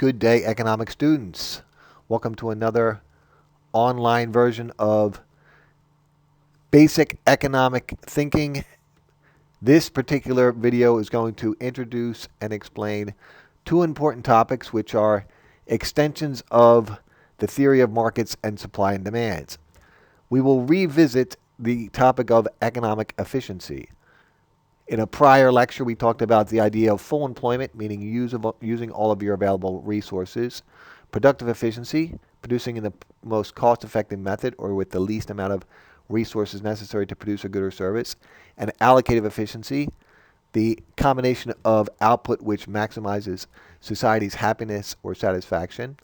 Good day, economic students. Welcome to another online version of Basic Economic Thinking. This particular video is going to introduce and explain two important topics, which are extensions of the theory of markets and supply and demand. We will revisit the topic of economic efficiency. In a prior lecture, we talked about the idea of full employment, meaning using all of your available resources, productive efficiency, producing in the most cost-effective method or with the least amount of resources necessary to produce a good or service, and allocative efficiency, the combination of output which maximizes society's happiness or satisfaction.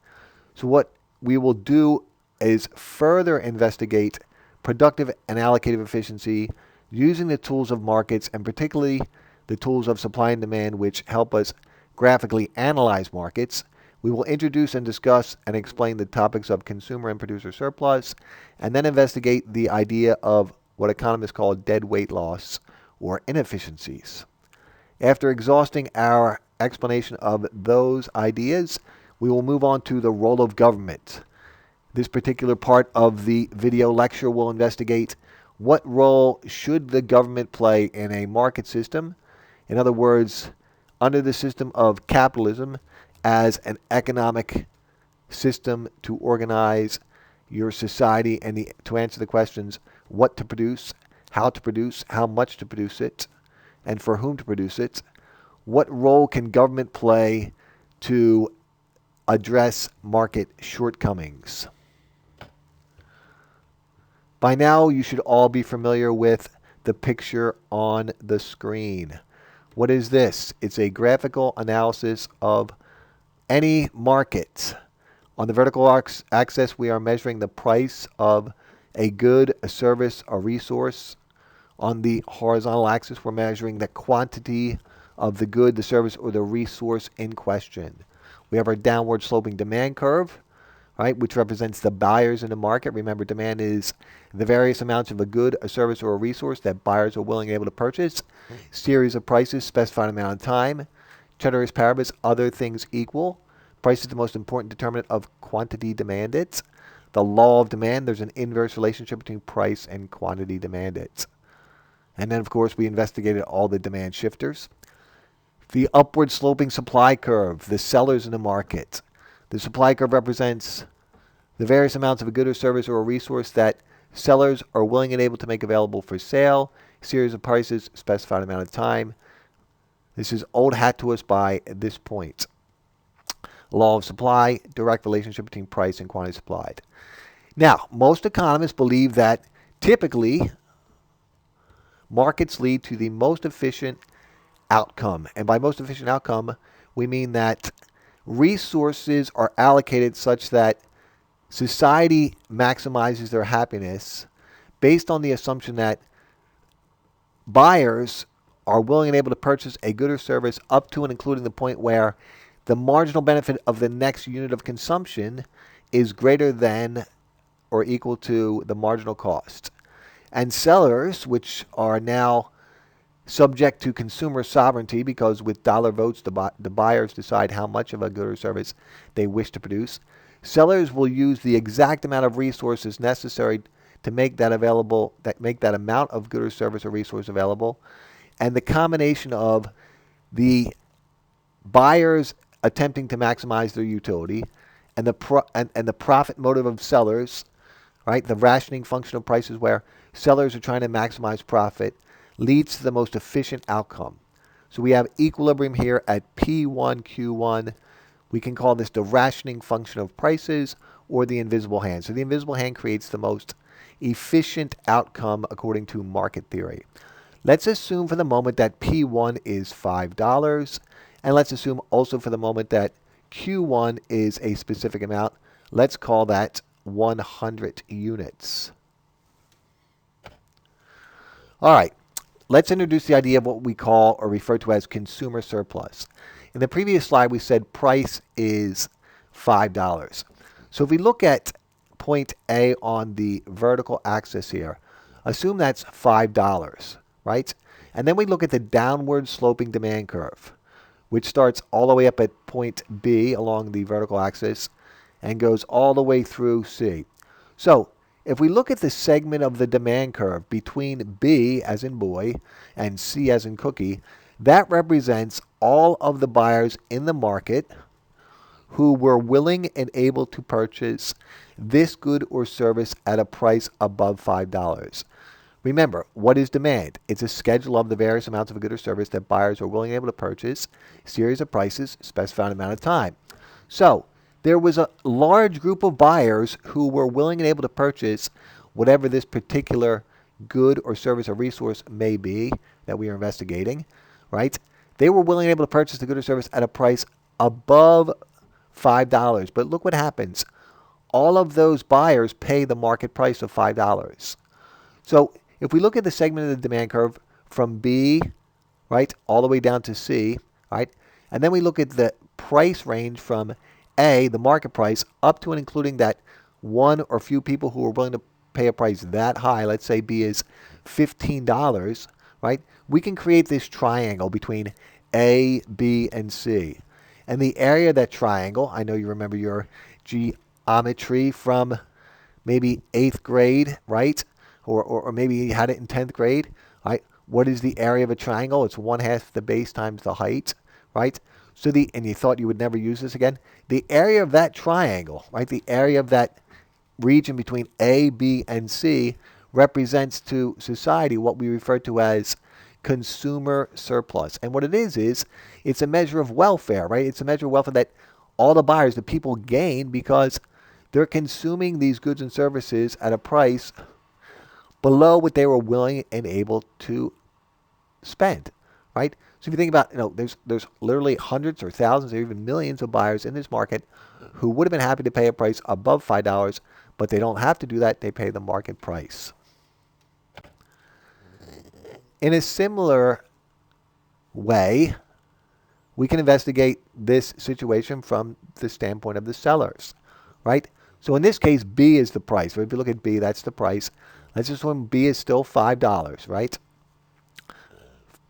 So what we will do is further investigate productive and allocative efficiency using the tools of markets, and particularly the tools of supply and demand, which help us graphically analyze markets. We will introduce and discuss and explain the topics of consumer and producer surplus, and then investigate the idea of what economists call deadweight loss or inefficiencies. After exhausting our explanation of those ideas, we will move on to the role of government. This particular part of the video lecture will investigate what role should the government play in a market system? In other words, under the system of capitalism as an economic system to organize your society and to answer the questions what to produce, how much to produce it, and for whom to produce it. What role can government play to address market shortcomings? By now, you should all be familiar with the picture on the screen. What is this? It's a graphical analysis of any market. On the vertical axis, we are measuring the price of a good, a service, a resource. On the horizontal axis, we're measuring the quantity of the good, the service, or the resource in question. We have our downward sloping demand curve, right, which represents the buyers in the market. Remember, demand is the various amounts of a good, a service, or a resource that buyers are willing and able to purchase. Series of prices, specified amount of time. Ceteris paribus, other things equal. Price is the most important determinant of quantity demanded. The law of demand, there's an inverse relationship between price and quantity demanded. And then, of course, we investigated all the demand shifters. The upward sloping supply curve, the sellers in the market. The supply curve represents the various amounts of a good or service or a resource that sellers are willing and able to make available for sale. Series of prices, specified amount of time. This is old hat to us by this point. Law of supply, direct relationship between price and quantity supplied. Now, most economists believe that typically markets lead to the most efficient outcome. And by most efficient outcome, we mean that resources are allocated such that society maximizes their happiness based on the assumption that buyers are willing and able to purchase a good or service up to and including the point where the marginal benefit of the next unit of consumption is greater than or equal to the marginal cost. And sellers, which are now subject to consumer sovereignty because with dollar votes, the buyers decide how much of a good or service they wish to produce. Sellers will use the exact amount of resources necessary to make that available, make that amount of good or service or resource available. And the combination of the buyers attempting to maximize their utility and the profit motive of sellers, right? The rationing function of prices where sellers are trying to maximize profit leads to the most efficient outcome. So we have equilibrium here at P1, Q1. We can call this the rationing function of prices or the invisible hand. So the invisible hand creates the most efficient outcome according to market theory. Let's assume for the moment that P1 is $5. And let's assume also for the moment that Q1 is a specific amount. Let's call that 100 units. All right. Let's introduce the idea of what we call or refer to as consumer surplus. In the previous slide, we said price is $5. So if we look at point A on the vertical axis here, assume that's $5, right? And then we look at the downward sloping demand curve. which starts all the way up at point B along the vertical axis and goes all the way through C. So if we look at the segment of the demand curve between B as in boy and C as in cookie, that represents all of the buyers in the market who were willing and able to purchase this good or service at a price above $5. Remember, what is demand? It's a schedule of the various amounts of a good or service that buyers are willing and able to purchase, series of prices, specified amount of time. So there was a large group of buyers who were willing and able to purchase whatever this particular good or service or resource may be that we are investigating, right? They were willing and able to purchase the good or service at a price above $5. But look what happens. All of those buyers pay the market price of $5. So if we look at the segment of the demand curve from B, right, all the way down to C, right, and then we look at the price range from A, the market price, up to and including that one or few people who are willing to pay a price that high, let's say B is $15, right, we can create this triangle between A, B, and C. And the area of that triangle, I know you remember your geometry from maybe 8th grade, right? Or maybe you had it in 10th grade, right? What is the area of a triangle? It's 1/2 the base times the height, right? So and you thought you would never use this again. The area of that triangle, right? The area of that region between A, B, and C represents to society what we refer to as consumer surplus. And what it is it's a measure of welfare, right? It's a measure of welfare that all the buyers, the people gain because they're consuming these goods and services at a price below what they were willing and able to spend, right? So if you think about, there's literally hundreds or thousands or even millions of buyers in this market who would have been happy to pay a price above $5, but they don't have to do that. They pay the market price. In a similar way, we can investigate this situation from the standpoint of the sellers, right? So in this case, B is the price. So if you look at B, that's the price. Let's assume B is still $5, right?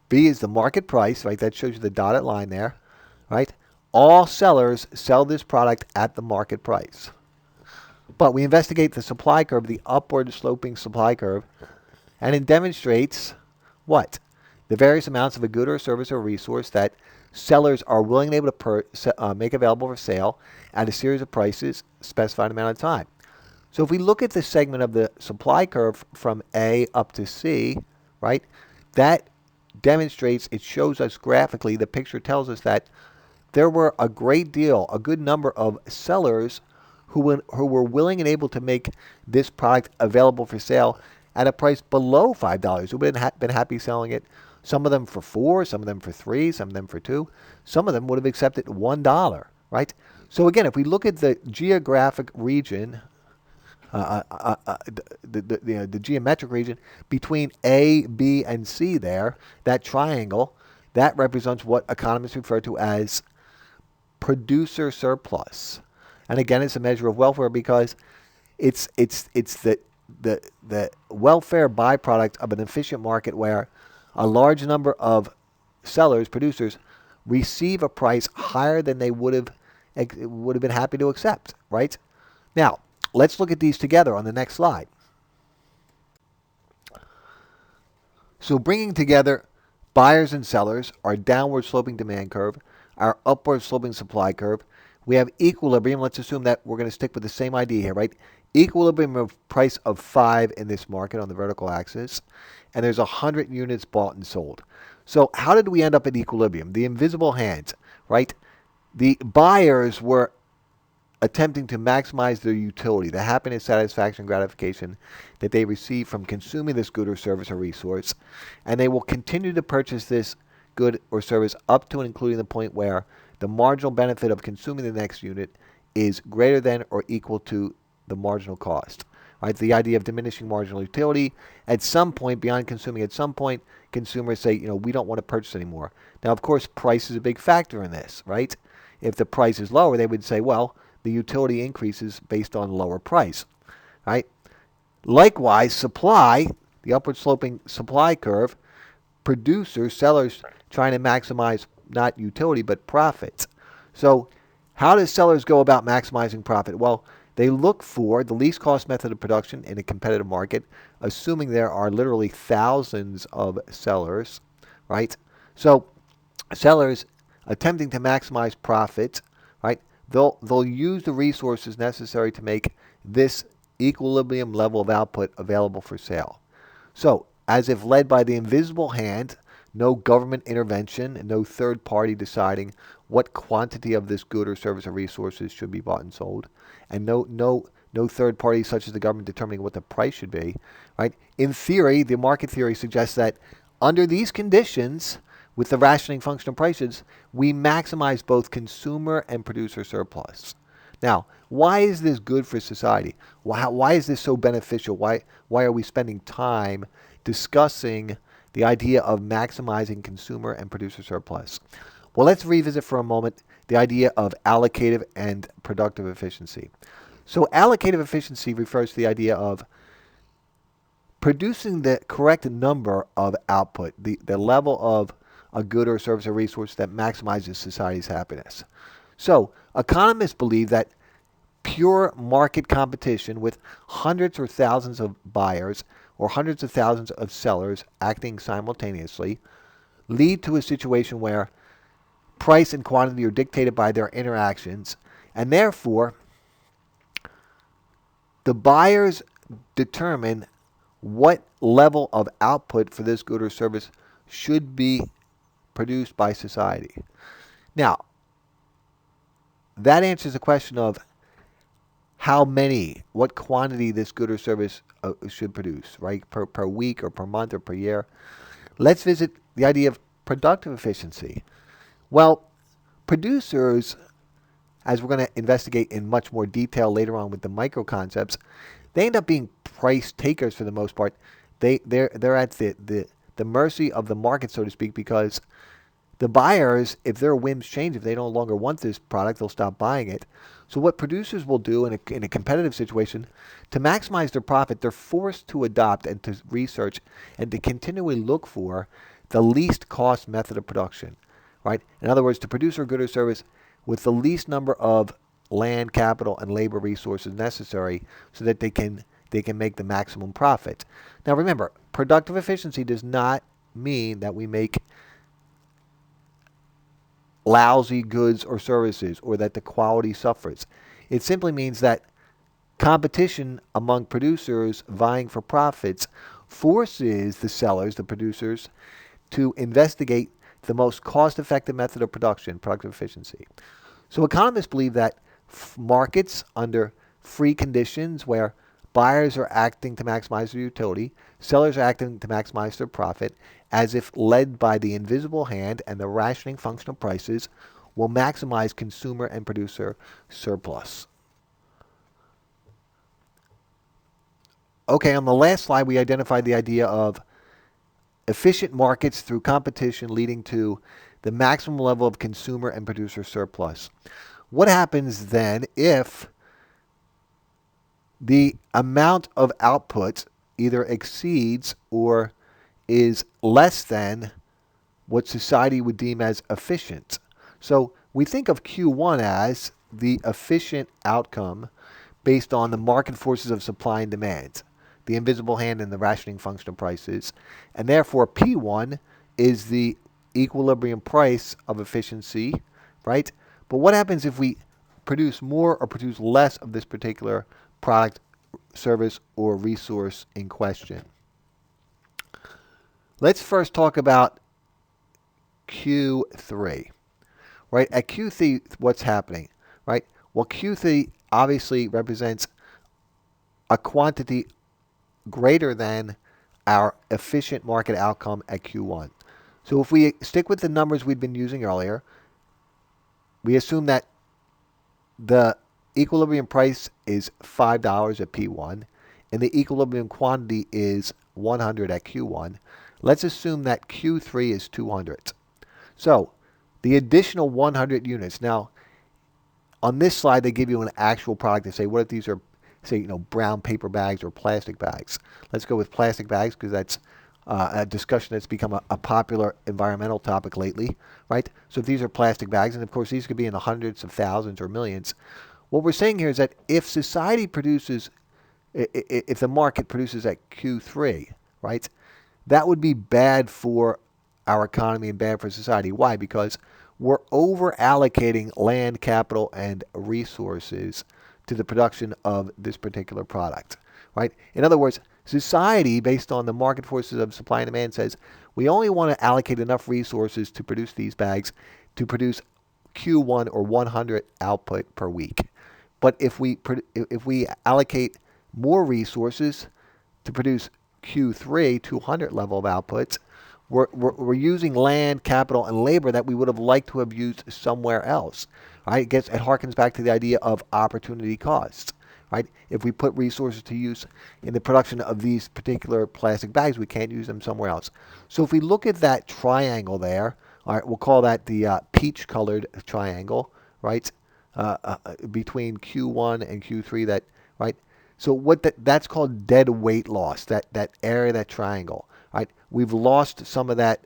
B is the market price, right? That shows you the dotted line there, right? All sellers sell this product at the market price. But we investigate the supply curve, the upward sloping supply curve, and it demonstrates what? The various amounts of a good or service or resource that sellers are willing and able to make available for sale at a series of prices, specified amount of time. So if we look at the segment of the supply curve from A up to C, right, that demonstrates, it shows us graphically, the picture tells us that there were a good number of sellers who were willing and able to make this product available for sale at a price below $5, who would have been happy selling it. Some of them for $4, some of them for $3, some of them for $2. Some of them would have accepted $1, right? So again, if we look at the geographic region, the geometric region between A, B, and C there, that triangle, that represents what economists refer to as producer surplus. And again, it's a measure of welfare because it's the welfare byproduct of an efficient market where a large number of sellers, producers, receive a price higher than they would have been happy to accept, right? Now, let's look at these together on the next slide. So bringing together buyers and sellers, our downward sloping demand curve, our upward sloping supply curve, we have equilibrium. Let's assume that we're going to stick with the same idea here, right? Equilibrium of price of 5 in this market on the vertical axis, and there's 100 units bought and sold. So how did we end up at equilibrium? The invisible hand, right? The buyers were attempting to maximize their utility, the happiness, satisfaction, gratification that they receive from consuming this good or service or resource, and they will continue to purchase this good or service up to and including the point where the marginal benefit of consuming the next unit is greater than or equal to the marginal cost. Right? The idea of diminishing marginal utility. At some point, beyond consuming, at some point, consumers say, we don't want to purchase anymore. Now, of course, price is a big factor in this, right? If the price is lower, they would say, well, the utility increases based on lower price, right? Likewise, supply, the upward sloping supply curve, producers, sellers trying to maximize not utility, but profit. So how do sellers go about maximizing profit? Well, they look for the least cost method of production in a competitive market, assuming there are literally thousands of sellers, right? So sellers attempting to maximize profit, right? They'll use the resources necessary to make this equilibrium level of output available for sale. So, as if led by the invisible hand, no government intervention, no third party deciding what quantity of this good or service or resources should be bought and sold, and no third party such as the government determining what the price should be, right? In theory, the market theory suggests that under these conditions, with the rationing function of prices, we maximize both consumer and producer surplus. Now, why is this good for society? Why is this so beneficial? Why are we spending time discussing the idea of maximizing consumer and producer surplus? Well, let's revisit for a moment the idea of allocative and productive efficiency. So, allocative efficiency refers to the idea of producing the correct number of output, the level of a good or service or resource that maximizes society's happiness. So, economists believe that pure market competition with hundreds or thousands of buyers or hundreds of thousands of sellers acting simultaneously lead to a situation where price and quantity are dictated by their interactions, and therefore the buyers determine what level of output for this good or service should be produced by society. Now, that answers the question of how many, what quantity this good or service should produce, right? Per week or per month or per year. Let's visit the idea of productive efficiency. Well, producers, as we're going to investigate in much more detail later on with the micro concepts, they end up being price takers for the most part. They're at the mercy of the market, so to speak, because the buyers, if their whims change, if they no longer want this product, they'll stop buying it. So what producers will do in a competitive situation, to maximize their profit, they're forced to adopt and to research and to continually look for the least cost method of production, right? In other words, to produce a good or service with the least number of land, capital, and labor resources necessary so that they can make the maximum profit. Now remember, productive efficiency does not mean that we make lousy goods or services or that the quality suffers. It simply means that competition among producers vying for profits forces the sellers, the producers, to investigate the most cost-effective method of production, productive efficiency. So economists believe that markets under free conditions where buyers are acting to maximize their utility, sellers are acting to maximize their profit, as if led by the invisible hand and the rationing function of prices, will maximize consumer and producer surplus. Okay, on the last slide, we identified the idea of efficient markets through competition leading to the maximum level of consumer and producer surplus. What happens then if the amount of output either exceeds or is less than what society would deem as efficient? So we think of Q1 as the efficient outcome based on the market forces of supply and demand, the invisible hand and the rationing function of prices. And therefore, P1 is the equilibrium price of efficiency, right? But what happens if we produce more or produce less of this particular product, service, or resource in question? Let's first talk about Q3, right? At Q3, what's happening, right? Well, Q3 obviously represents a quantity greater than our efficient market outcome at Q1. So if we stick with the numbers we'd been using earlier, we assume that the equilibrium price is $5 at P1 and the equilibrium quantity is 100 at Q1. Let's assume that Q3 is 200. So the additional 100 units. Now, on this slide, they give you an actual product. They say, what if these are, say, brown paper bags or plastic bags? Let's go with plastic bags because that's a discussion that's become a popular environmental topic lately, right? So if these are plastic bags, and of course these could be in the hundreds of thousands or millions, what we're saying here is that if society produces, if the market produces at Q3, right, that would be bad for our economy and bad for society. Why? Because we're over allocating land, capital, and resources to the production of this particular product, right? In other words, society, based on the market forces of supply and demand, says we only want to allocate enough resources to produce these bags to produce Q1 or 100 output per week. But if we allocate more resources to produce Q3 200 level of outputs, we're using land, capital, and labor that we would have liked to have used somewhere else. Right? It harkens back to the idea of opportunity costs. Right? If we put resources to use in the production of these particular plastic bags, we can't use them somewhere else. So if we look at that triangle there, all right, we'll call that the peach-colored triangle, right? Between Q1 and Q3, that right. So that's called dead weight loss. That area, that triangle, right? We've lost some of that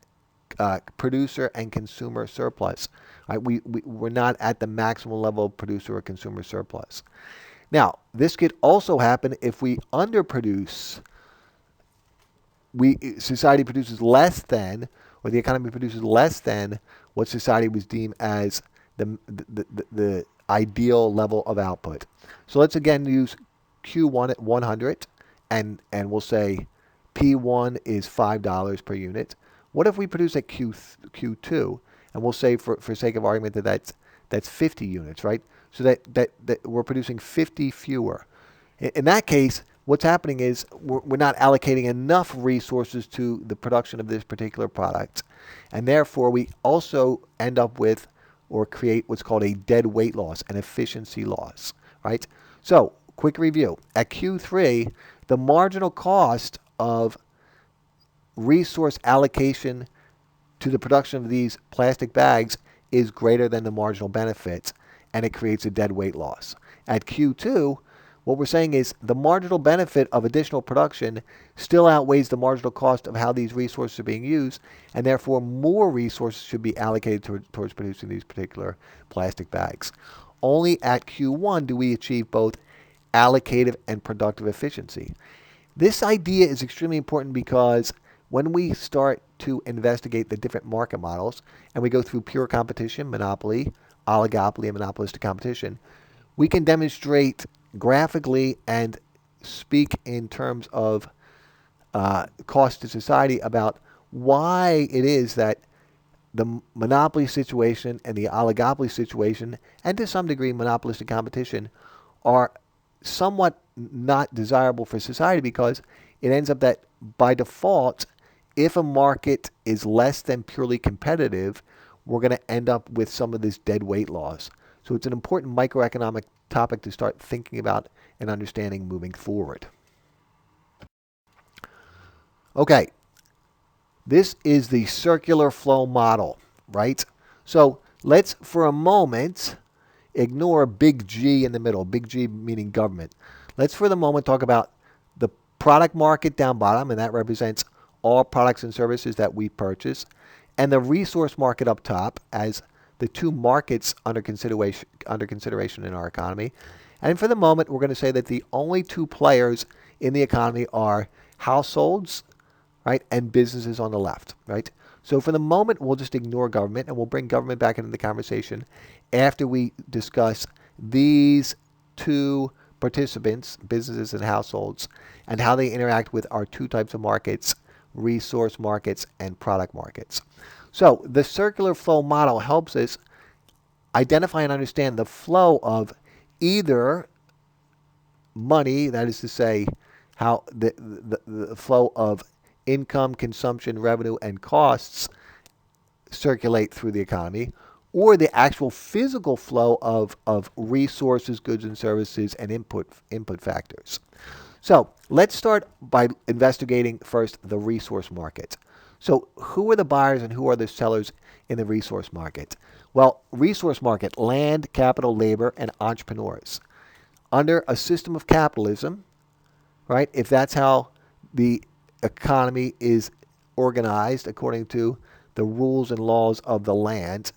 producer and consumer surplus. Right? We're not at the maximum level of producer or consumer surplus. Now, this could also happen if we underproduce. Society produces less than, or the economy produces less than what society was deemed as the ideal level of output. So let's again use Q1 at 100, and we'll say P1 is $5 per unit. What if we produce at Q2, and we'll say for sake of argument that's 50 units, right? So that we're producing 50 fewer. In that case, what's happening is we're not allocating enough resources to the production of this particular product, and therefore we also end up with or create what's called a dead weight loss, an efficiency loss, right? So, quick review. At Q3, the marginal cost of resource allocation to the production of these plastic bags is greater than the marginal benefits, and it creates a dead weight loss. At Q2, what we're saying is the marginal benefit of additional production still outweighs the marginal cost of how these resources are being used, and therefore more resources should be allocated towards producing these particular plastic bags. Only at Q1 do we achieve both allocative and productive efficiency. This idea is extremely important because when we start to investigate the different market models and we go through pure competition, monopoly, oligopoly, and monopolistic competition, we can demonstrate graphically and speak in terms of cost to society about why it is that the monopoly situation and the oligopoly situation, and to some degree monopolistic competition, are somewhat not desirable for society, because it ends up that by default, if a market is less than purely competitive, we're going to end up with some of this dead weight loss. So it's an important microeconomic topic to start thinking about and understanding moving forward. Okay, this is the circular flow model, right? So let's for a moment ignore big G in the middle, big G meaning government. Let's for the moment talk about the product market down bottom, and that represents all products and services that we purchase, and the resource market up top as the two markets under consideration in our economy. And for the moment, we're going to say that the only two players in the economy are households, right, and businesses on the left, right? So for the moment, we'll just ignore government, and we'll bring government back into the conversation after we discuss these two participants, businesses and households, and how they interact with our two types of markets, resource markets and product markets. So the circular flow model helps us identify and understand the flow of either money, that is to say, how the flow of income, consumption, revenue, and costs circulate through the economy, or the actual physical flow of resources, goods and services, and input factors. So let's start by investigating first the resource market. So who are the buyers and who are the sellers in the resource market? Well, resource market, land, capital, labor, and entrepreneurs. Under a system of capitalism, right, if that's how the economy is organized according to the rules and laws of the land.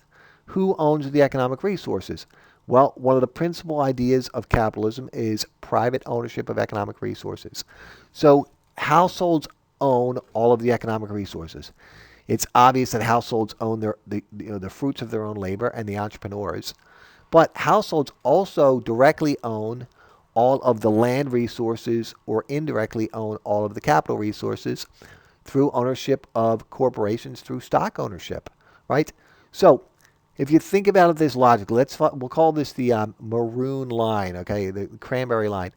Who owns the economic resources? Well, one of the principal ideas of capitalism is private ownership of economic resources. So households own all of the economic resources. It's obvious that households own the fruits of their own labor and the entrepreneurs. But households also directly own all of the land resources or indirectly own all of the capital resources through ownership of corporations through stock ownership, right? So if you think about this logically, we'll call this the maroon line, okay, the cranberry line.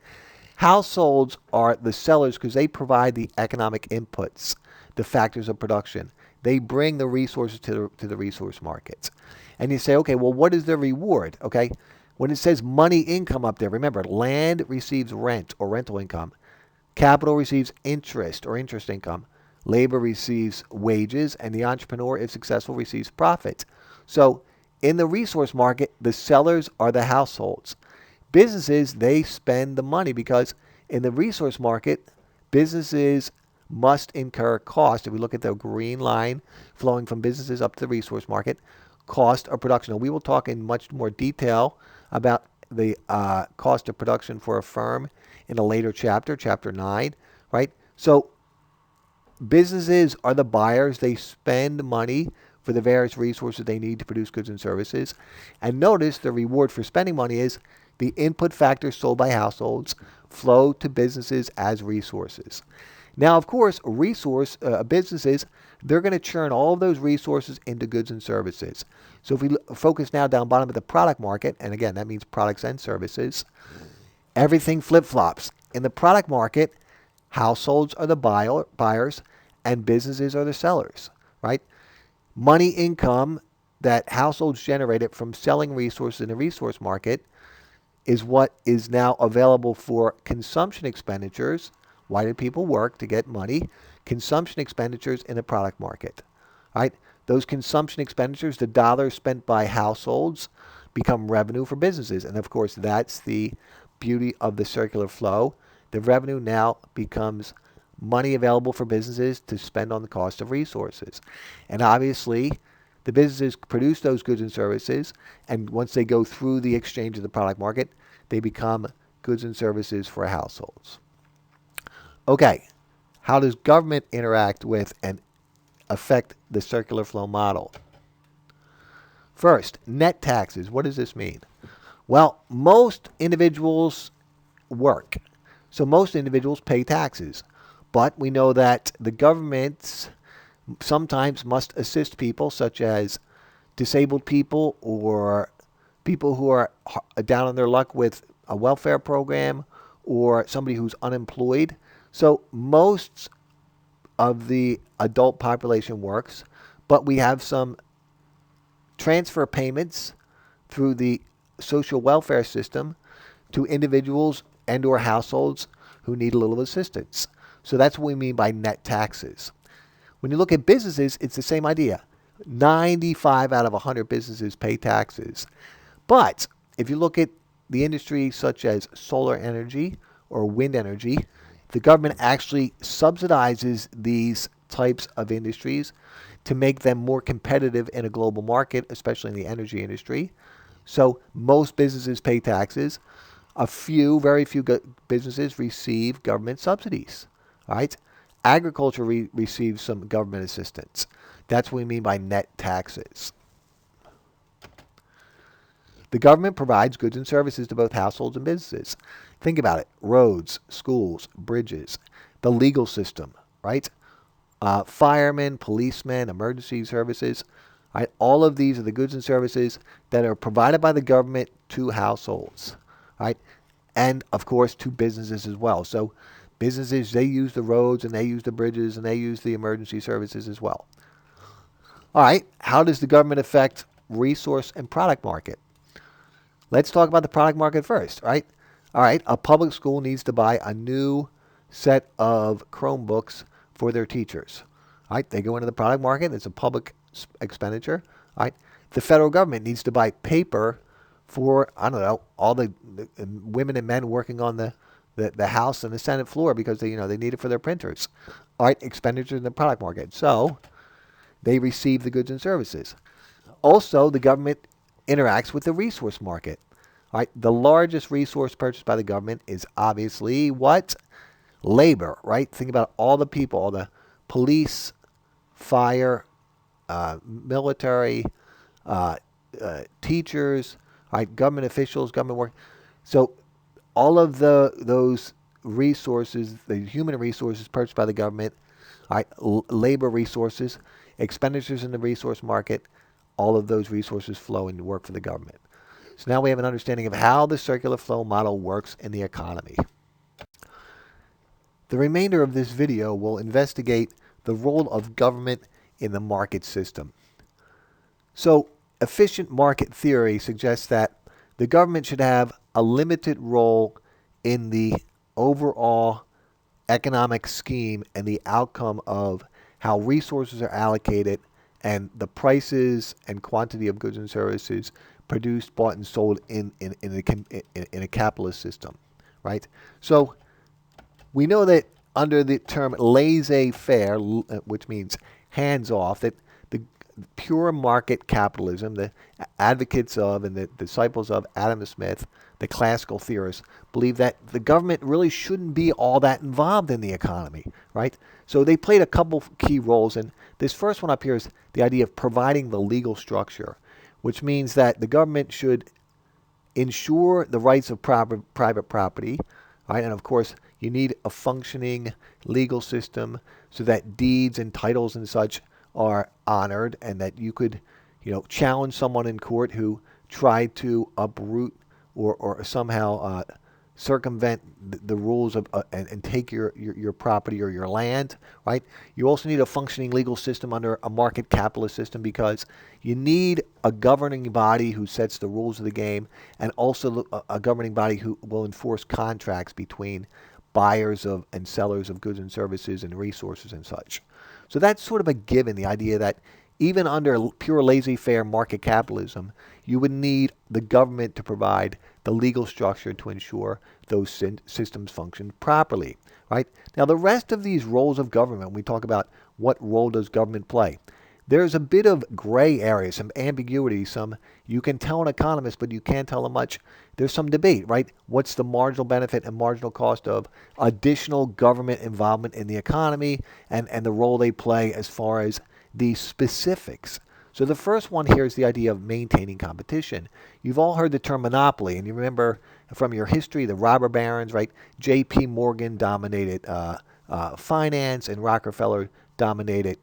Households are the sellers because they provide the economic inputs, the factors of production. They bring the resources to the resource markets. And you say, okay, well, what is their reward? Okay, when it says money income up there, remember, land receives rent or rental income. Capital receives interest or interest income. Labor receives wages, and the entrepreneur, if successful, receives profit. So in the resource market, the sellers are the households. Businesses, they spend the money because in the resource market, businesses must incur cost. If we look at the green line flowing from businesses up to the resource market, cost of production. Now, we will talk in much more detail about the cost of production for a firm in a later chapter, chapter 9, right? So businesses are the buyers. They spend money for the various resources they need to produce goods and services. And notice the reward for spending money is the input factors sold by households flow to businesses as resources. Now, of course, businesses, they're going to churn all of those resources into goods and services. So if we focus now down bottom at the product market, and again, that means products and services, everything flip-flops. In the product market, households are the buyers and businesses are the sellers, right? Money income that households generated from selling resources in the resource market is what is now available for consumption expenditures. Why did people work? To get money. Consumption expenditures in the product market, right? Those consumption expenditures, the dollars spent by households, become revenue for businesses. And of course, that's the beauty of the circular flow. The revenue now becomes money available for businesses to spend on the cost of resources. And obviously, the businesses produce those goods and services, and once they go through the exchange of the product market, they become goods and services for households. Okay, how does government interact with and affect the circular flow model? First, net taxes. What does this mean? Well, most individuals work. So most individuals pay taxes. But we know that the governments sometimes must assist people such as disabled people or people who are down on their luck with a welfare program or somebody who's unemployed. So most of the adult population works, but we have some transfer payments through the social welfare system to individuals and or households who need a little assistance. So that's what we mean by net taxes. When you look at businesses, it's the same idea. 95 out of 100 businesses pay taxes. But if you look at the industry such as solar energy or wind energy, the government actually subsidizes these types of industries to make them more competitive in a global market, especially in the energy industry. So most businesses pay taxes. Very few businesses receive government subsidies. All right? Agriculture receives some government assistance. That's what we mean by net taxes. The government provides goods and services to both households and businesses. Think about it. Roads, schools, bridges, the legal system, right? Firemen, policemen, emergency services. Right? All of these are the goods and services that are provided by the government to households. Right? And, of course, to businesses as well. So businesses, they use the roads and they use the bridges and they use the emergency services as well. All right, how does the government affect resource and product market? Let's talk about the product market first, right? All right, a public school needs to buy a new set of Chromebooks for their teachers. All right, they go into the product market. It's a public expenditure. All right, the federal government needs to buy paper for, I don't know, all the women and men working on the the House and the Senate floor because they need it for their printers. All right, expenditures in the product market. So they receive the goods and services. Also, the government interacts with the resource market. All right, the largest resource purchased by the government is obviously what? Labor, right? Think about all the people, all the police, fire, military, uh, teachers, right? Government officials, government work. So all of those resources, the human resources purchased by the government, right? Labor resources, expenditures in the resource market, all of those resources flow and work for the government. So now we have an understanding of how the circular flow model works in the economy. The remainder of this video will investigate the role of government in the market system. So, efficient market theory suggests that the government should have a limited role in the overall economic scheme and the outcome of how resources are allocated and the prices and quantity of goods and services produced, bought, and sold in a capitalist system, right? So we know that under the term laissez-faire, which means hands-off, that the pure market capitalism, the advocates of and the disciples of Adam Smith, the classical theorists, believe that the government really shouldn't be all that involved in the economy, right? So they played a couple key roles, and this first one up here is the idea of providing the legal structure, which means that the government should ensure the rights of private property, right? And of course, you need a functioning legal system so that deeds and titles and such are honored, and that you could, challenge someone in court who tried to uproot or somehow circumvent the rules of and take your property or your land, right? You also need a functioning legal system under a market capitalist system because you need a governing body who sets the rules of the game, and also a governing body who will enforce contracts between buyers of and sellers of goods and services and resources and such. So that's sort of a given, the idea that even under pure laissez-faire market capitalism, you would need the government to provide the legal structure to ensure those systems function properly, right? Now, the rest of these roles of government, when we talk about what role does government play, there's a bit of gray area, some ambiguity, you can tell an economist, but you can't tell them much. There's some debate, right? What's the marginal benefit and marginal cost of additional government involvement in the economy and the role they play as far as the specifics. So the first one here is the idea of maintaining competition. You've all heard the term monopoly, and you remember from your history the robber barons, right? J.P. Morgan dominated finance, and Rockefeller dominated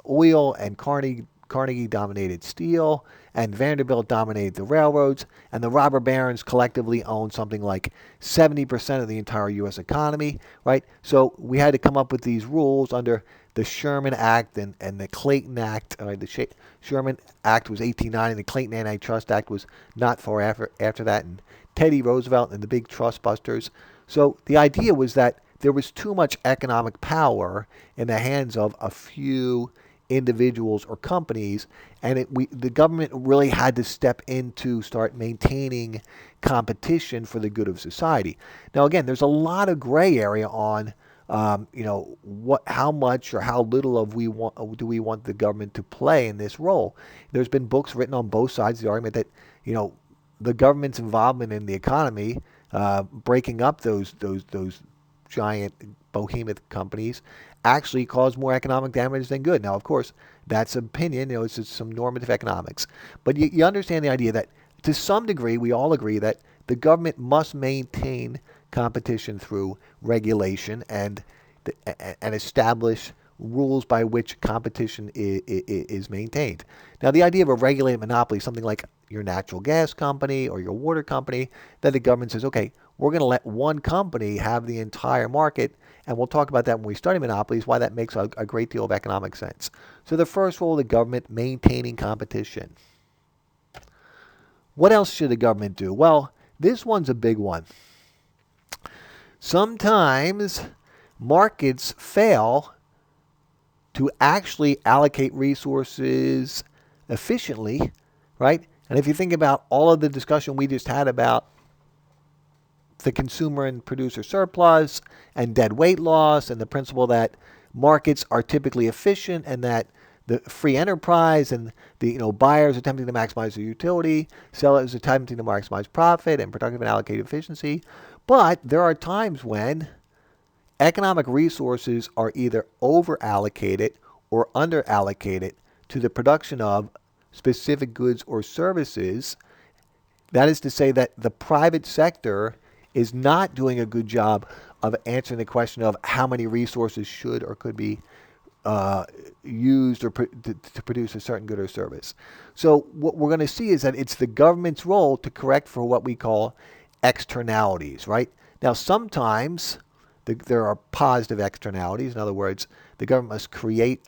oil, and Carnegie dominated steel, and Vanderbilt dominated the railroads, and the robber barons collectively owned something like 70% of the entire U.S. economy, right? So we had to come up with these rules under the Sherman Act and the Clayton Act. The Sherman Act was 1890, and the Clayton Antitrust Act was not far after that, and Teddy Roosevelt and the big trust busters. So the idea was that there was too much economic power in the hands of a few individuals or companies, and the government really had to step in to start maintaining competition for the good of society. Now, again, there's a lot of gray area on how much or how little do we want the government to play in this role. There's been books written on both sides of the argument that the government's involvement in the economy, breaking up those giant behemoth companies, actually cause more economic damage than good. Now, of course, that's opinion. It's just some normative economics. But you understand the idea that to some degree, we all agree that the government must maintain competition through regulation and establish rules by which competition is maintained. Now, the idea of a regulated monopoly, something like your natural gas company or your water company, that the government says, okay, we're going to let one company have the entire market, and we'll talk about that when we study monopolies, why that makes a great deal of economic sense. So the first role of the government, maintaining competition. What else should the government do? Well, this one's a big one. Sometimes markets fail to actually allocate resources efficiently, right? And if you think about all of the discussion we just had about the consumer and producer surplus and deadweight loss, and the principle that markets are typically efficient and that the free enterprise and the buyers attempting to maximize their utility, sellers attempting to maximize profit and productive and allocated efficiency. But there are times when economic resources are either over allocated or under allocated to the production of specific goods or services. That is to say that the private sector is not doing a good job of answering the question of how many resources should or could be used or to produce a certain good or service. So what we're going to see is that it's the government's role to correct for what we call externalities, right? Now, sometimes there are positive externalities. In other words, the government must create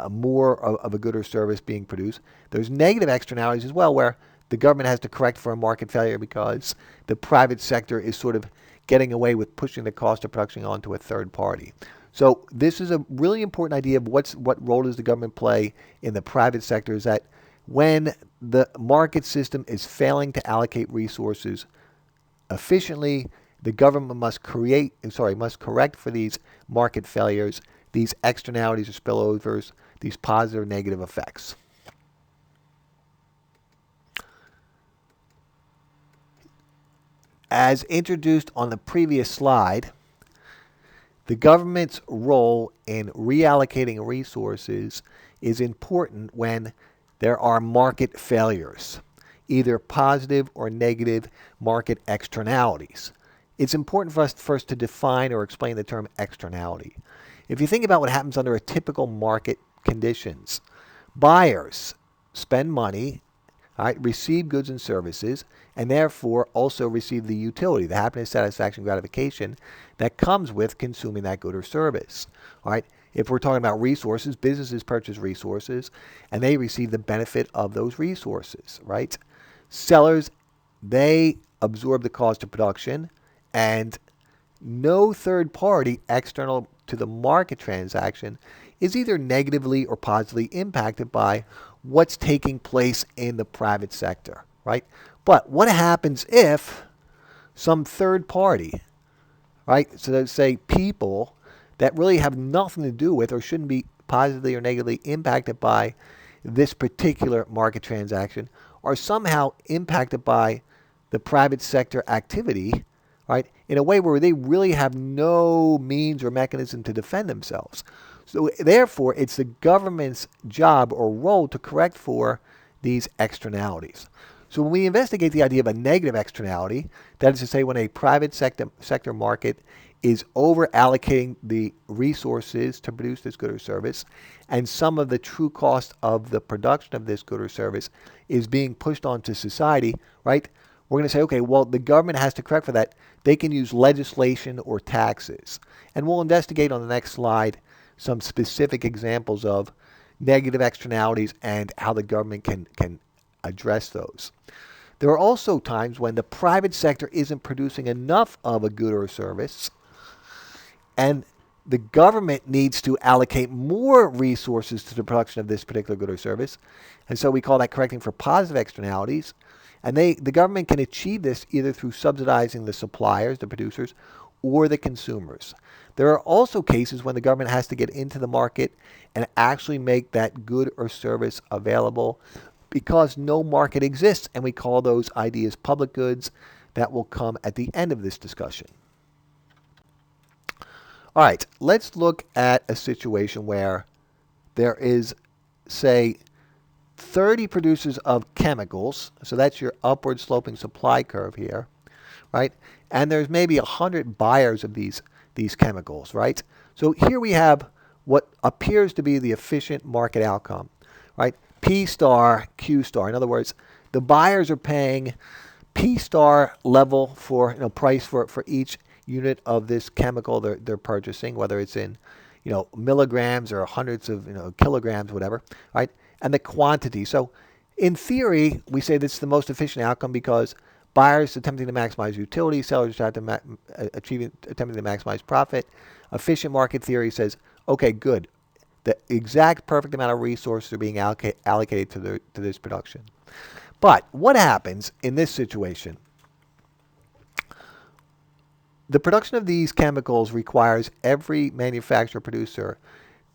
more of a good or service being produced. There's negative externalities as well, where the government has to correct for a market failure because the private sector is sort of getting away with pushing the cost of production onto a third party. So this is a really important idea of what role does the government play in the private sector, is that when the market system is failing to allocate resources efficiently, the government must correct for these market failures, these externalities or spillovers, these positive or negative effects. As introduced on the previous slide, the government's role in reallocating resources is important when there are market failures, either positive or negative market externalities. It's important for us first to define or explain the term externality. If you think about what happens under a typical market conditions, buyers spend money, receive goods and services, and therefore also receive the utility, the happiness, satisfaction, gratification that comes with consuming that good or service. All right. If we're talking about resources, businesses purchase resources and they receive the benefit of those resources, right? Sellers, they absorb the cost of production, and no third party external to the market transaction is either negatively or positively impacted by what's taking place in the private sector, right? But what happens if some third party, right? So let's say people that really have nothing to do with or shouldn't be positively or negatively impacted by this particular market transaction are somehow impacted by the private sector activity, right, in a way where they really have no means or mechanism to defend themselves. So therefore, it's the government's job or role to correct for these externalities. So when we investigate the idea of a negative externality, that is to say when a private sector market is over allocating the resources to produce this good or service, and some of the true cost of the production of this good or service is being pushed onto society, right? We're going to say, okay, well, the government has to correct for that. They can use legislation or taxes. And we'll investigate on the next slide some specific examples of negative externalities and how the government can address those. There are also times when the private sector isn't producing enough of a good or a service, and the government needs to allocate more resources to the production of this particular good or service. And so we call that correcting for positive externalities. And the government can achieve this either through subsidizing the suppliers, the producers, or the consumers. There are also cases when the government has to get into the market and actually make that good or service available because no market exists, and we call those ideas public goods. That will come at the end of this discussion. All right, let's look at a situation where there is, say, 30 producers of chemicals, so that's your upward sloping supply curve here, right? And there's maybe 100 buyers of these chemicals, right? So here we have what appears to be the efficient market outcome, right? P star, Q star. In other words, the buyers are paying P star level for price for each unit of this chemical they're purchasing, whether it's in milligrams or hundreds of kilograms, whatever, right? And the quantity. So in theory, we say this is the most efficient outcome because buyers attempting to maximize utility, sellers attempting to maximize profit. Efficient market theory says, okay, good. The exact perfect amount of resources are being allocated to this production. But what happens in this situation? The production of these chemicals requires every manufacturer producer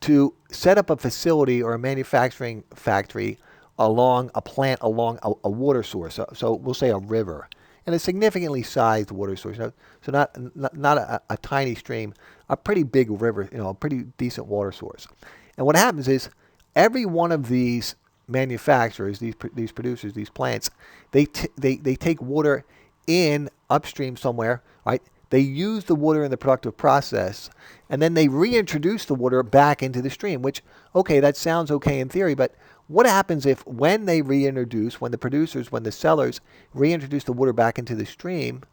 to set up a facility or a manufacturing factory along a plant along a water source. So we'll say a river, and a significantly sized water source. So not a tiny stream, a pretty big river, a pretty decent water source. And what happens is every one of these manufacturers, these producers, these plants, they take water in upstream somewhere, right? They use the water in the productive process, and then they reintroduce the water back into the stream, which, okay, that sounds okay in theory, but what happens if when they reintroduce, when the sellers reintroduce the water back into the stream,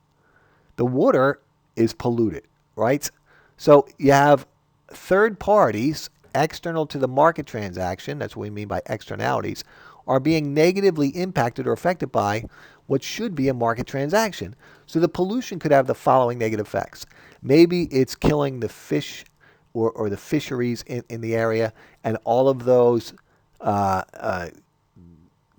the water is polluted, right? So you have third parties external to the market transaction, that's what we mean by externalities, are being negatively impacted or affected by what should be a market transaction. So the pollution could have the following negative effects. Maybe it's killing the fish or the fisheries in the area, and all of those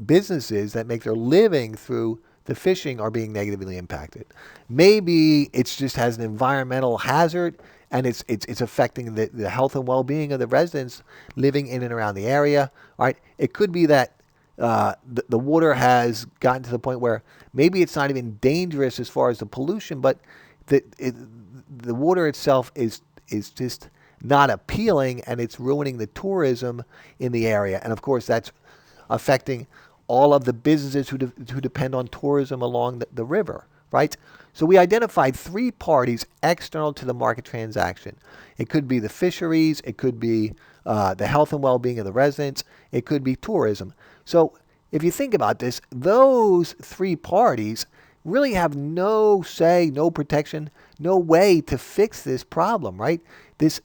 businesses that make their living through the fishing are being negatively impacted. Maybe it just has an environmental hazard, and it's affecting the health and well-being of the residents living in and around the area. All right, it could be that the water has gotten to the point where maybe it's not even dangerous as far as the pollution, but the water itself is just not appealing, and it's ruining the tourism in the area. And of course, that's affecting all of the businesses who depend on tourism along the river, right? So we identified three parties external to the market transaction. It could be the fisheries, it could be the health and well-being of the residents, it could be tourism. So if you think about this, those three parties really have no say, no protection, no way to fix this problem, right? This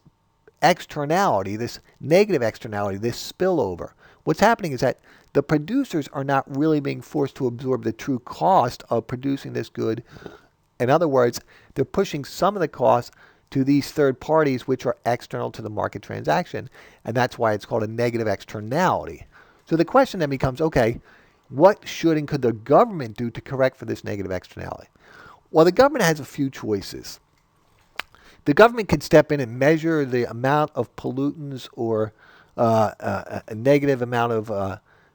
externality, this negative externality, this spillover. What's happening is that the producers are not really being forced to absorb the true cost of producing this good. In other words, they're pushing some of the costs to these third parties, which are external to the market transaction. And that's why it's called a negative externality. So the question then becomes, okay, what should and could the government do to correct for this negative externality? Well, the government has a few choices. The government could step in and measure the amount of pollutants or a negative amount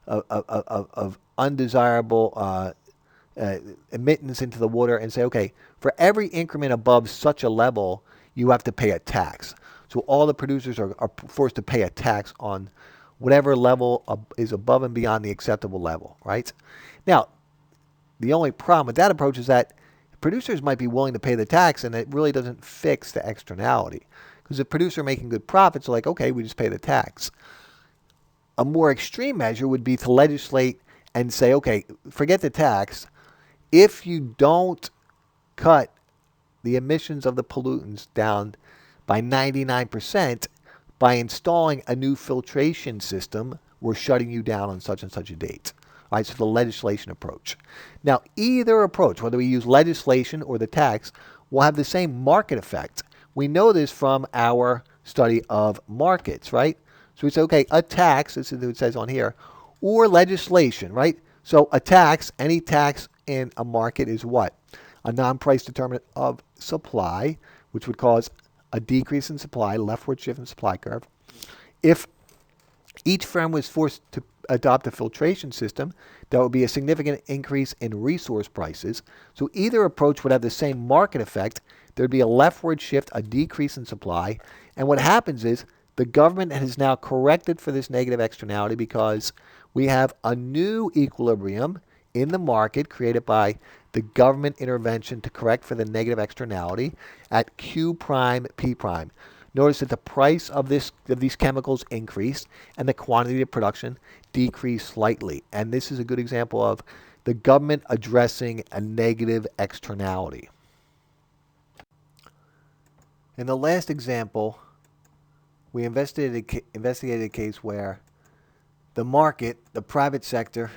of undesirable emittance into the water and say, okay, for every increment above such a level, you have to pay a tax. So all the producers are forced to pay a tax on whatever level is above and beyond the acceptable level, right? Now, the only problem with that approach is that producers might be willing to pay the tax, and it really doesn't fix the externality. Because if producer making good profits, are like, okay, we just pay the tax. A more extreme measure would be to legislate and say, okay, forget the tax. If you don't cut the emissions of the pollutants down by 99% by installing a new filtration system, we're shutting you down on such and such a date. All right, so the legislation approach. Now, either approach, whether we use legislation or the tax, will have the same market effect. We know this from our study of markets, right? So we say, okay, a tax, this is what it says on here, or legislation, right? So a tax, any tax in a market is what? A non-price determinant of supply, which would cause a decrease in supply, leftward shift in the supply curve. If each firm was forced to adopt a filtration system, there would be a significant increase in resource prices. So either approach would have the same market effect. There'd be a leftward shift, a decrease in supply. And what happens is the government has now corrected for this negative externality because we have a new equilibrium in the market created by the government intervention to correct for the negative externality at Q prime, P prime. Notice that the price of these chemicals increased and the quantity of production decreased slightly. And this is a good example of the government addressing a negative externality. In the last example, we investigated a case where the market, the private sector,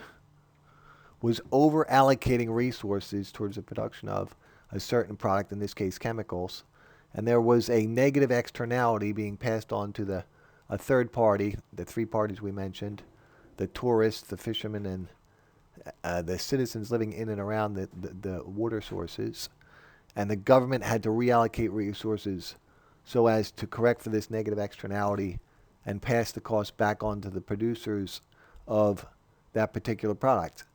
was over allocating resources towards the production of a certain product, in this case chemicals, and there was a negative externality being passed on to a third party, the three parties we mentioned, the tourists, the fishermen, and the citizens living in and around the water sources. and the government had to reallocate resources so as to correct for this negative externality and pass the cost back on to the producers of that particular product.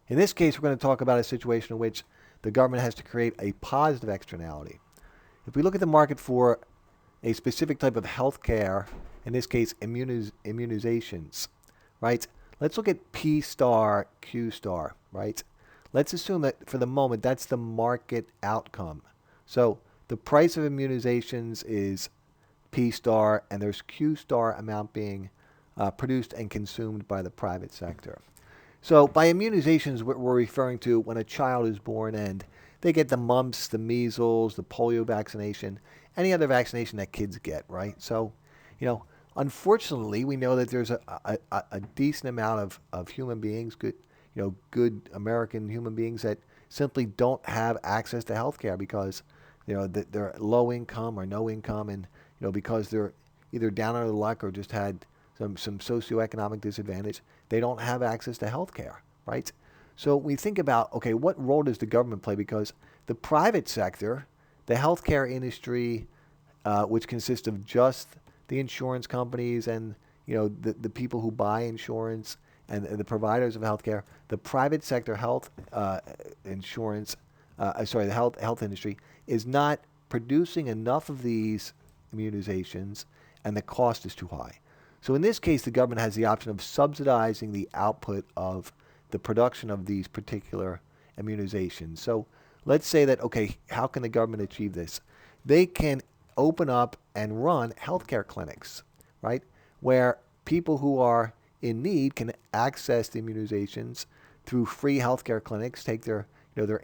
In this case, we're going to talk about a situation in which the government has to create a positive externality. If we look at the market for a specific type of health care, in this case immunizations, right? Let's look at P star, Q star, right? Let's assume that for the moment that's the market outcome. So the price of immunizations is P star, and there's Q star amount being produced and consumed by the private sector. So by immunizations, what we're referring to when a child is born and they get the mumps, the measles, the polio vaccination, any other vaccination that kids get, right? So, unfortunately, we know that there's a decent amount of human beings, good American human beings that simply don't have access to health care because, they're low income or no income, and, because they're either down on their luck or just had some socioeconomic disadvantage, they don't have access to health care, right? So we think about, okay, what role does the government play? Because the private sector, the healthcare industry, which consists of just the insurance companies and the people who buy insurance and the providers of healthcare, the private sector health insurance, the health industry is not producing enough of these immunizations, and the cost is too high. So in this case, the government has the option of subsidizing the output of the production of these particular immunizations. So let's say that, okay, how can the government achieve this? They can open up and run healthcare clinics, right, where people who are in need can access the immunizations through free healthcare clinics, take their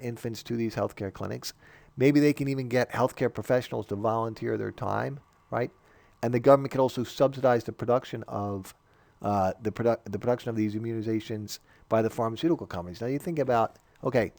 infants to these healthcare clinics. Maybe they can even get healthcare professionals to volunteer their time, right? And the government can also subsidize the production of the production of these immunizations by the pharmaceutical companies. Now you think about, okay,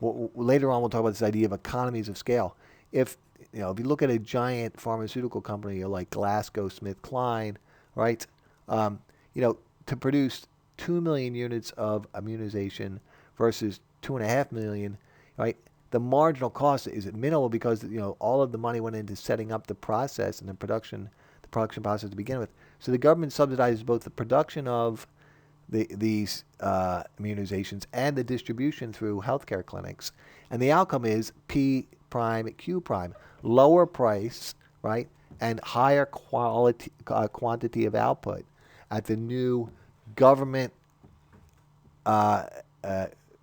later on we'll talk about this idea of economies of scale. If you look at a giant pharmaceutical company like GlaxoSmithKline, right? To produce 2 million units of immunization versus 2.5 million, right? The marginal cost is minimal because all of the money went into setting up the process and the production process to begin with. So the government subsidizes both the production of these immunizations and the distribution through healthcare clinics, and the outcome is P prime Q prime, lower price, right, and higher quantity of output at the new government